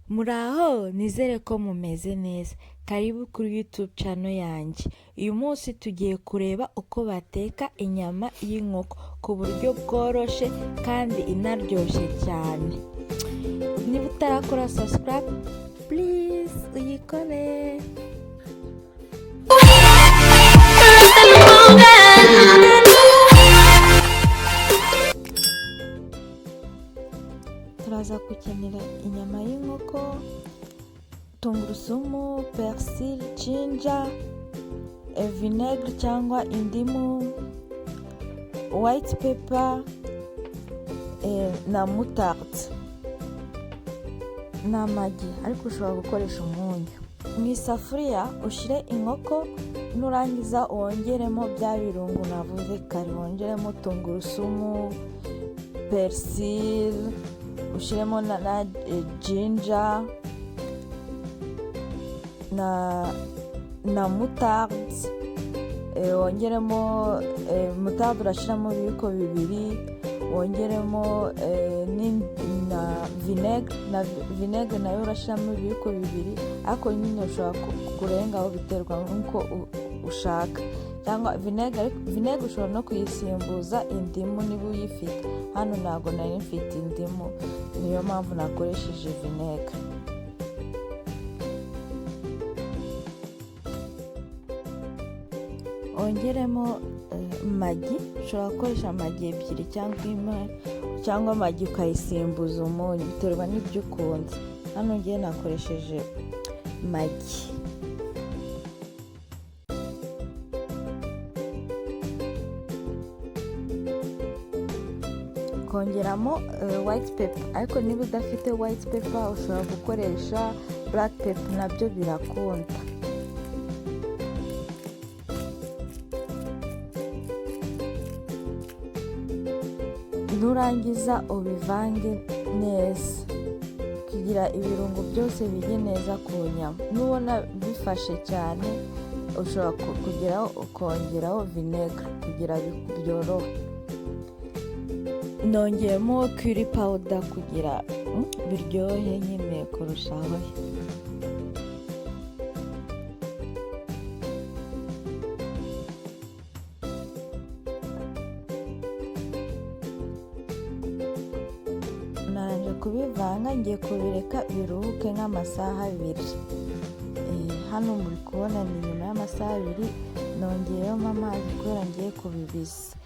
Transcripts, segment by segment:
Muraho, nizere ko mumeze neza. Karibu kuri YouTube channel yanjye. Uyu munsi tugiye kureba uko bateka inyama y'inkoko ku buryo bworoshe kandi inaryoshye cyane. Niba utarakora subscribe, please uyikore. Turaza gukenera inyama y'inkoko, tungurusumu, persil, ginger, vinegre cyangwa indimu, white pepper na moutarde n'amagi, ariko ushobora gukoresha umunyu. Mu isafuriya ushyire inkoko, nurangiza wongeremo bya birungo navuze kare, wongeremo tungurusumu, persil, ushyiremo na ginger na moutarde, wongeremo moutarde urashyiramo ibiyiko 2, wongeremo na vinegre nayo urashyiramo ibiyiko 2, ariko nyine ushobora kurengaho biterwa n'uko ushaka, cyangwa vinegre ushobora no kuyisimbuza indimu niba uyifite. Hano ntabwo nari mfite indimu, niyo mpamvu nakoresheje vinegre. Ongeremo magi, ushobora gukoresha magi 2 cyangwa magi ukayisimbuza umunyu, biterwa n'ibyo ukunda. Hano ngiye nakoresheje magi. Kongeramo white pepper, ariko niba udafite white pepper ushobora gukoresha black pepper, nabyo birakunda. Nurangiza ubivange neza kugira ibirungo byose bijye neza ku nyama. Nubona bifashe cyane ushobora ukongeraho vinegre kugira byorohe. Nongeyemo curry powder kugira biryohe nyine kurushaho. Naranje kubivanga, ngiye kubireka biruhuke nk'amasaha 2. Hano muri kubona ni nyuma y'amasaha 2 nongeyemo amazi kubera ngiye kubibisa.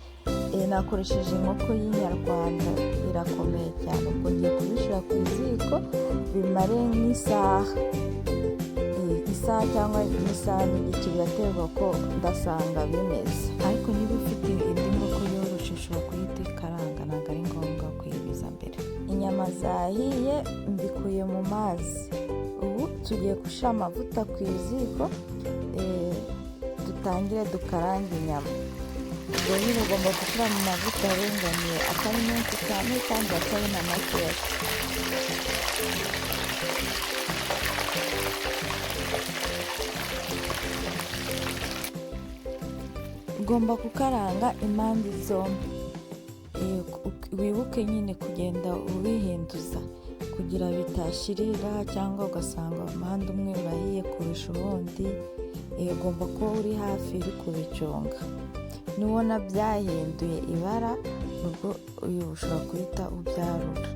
Nakoresheje inkoko y'inyarwanda, irakomeye cyane, ubwo ngiye kubishyira ku ziko bimare nk'isaha cyangwa n'isaha n'igice, biraterwa ko ndasanga bimeze. Ariko niba ufite indi nkoko yoroshe ushobora kuyita ikaranga, ntabwo ari ngombwa kuyibiza mbere. Inyama zahiye mbikuye mu mazi, ubu tugiye gushyira amavuta ku ziko, dutangire dukarange inyama. Ubwo nyine ugomba gushyira mu mavuta aringaniye, atari menshi cyane kandi atari na makeya. Ugomba gukaranga impande zombi, wibuke nyine kugenda ubihinduza kugira bitashirira cyangwa ugasanga impande umwe urahiye kurusha ubundi. Ugomba kuba uri hafi uri kubicunga. Nubona byahinduye ibara, nubwo ushobora guhita ubyarura.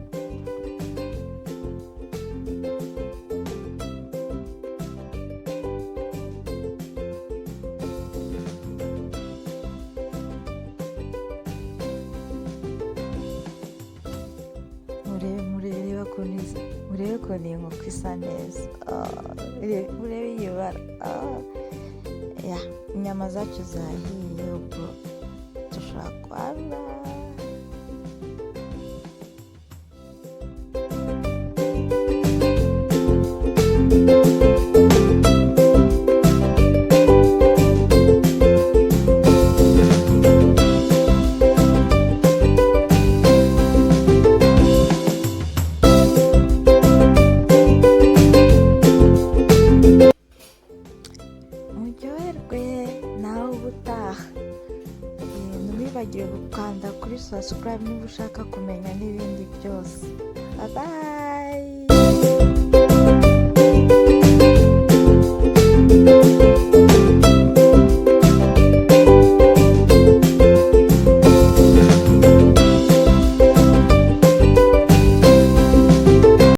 Murebe ko ni inkoko isa neza, murebe iyo bara. Inyama zacu zahiye, ubwo dushobora kwarura. Muryoherwe nawe ubutaha. Ntiwibagire gukanda kuri subscribe niba ushaka kumenya n'ibindi byose. Bye bye.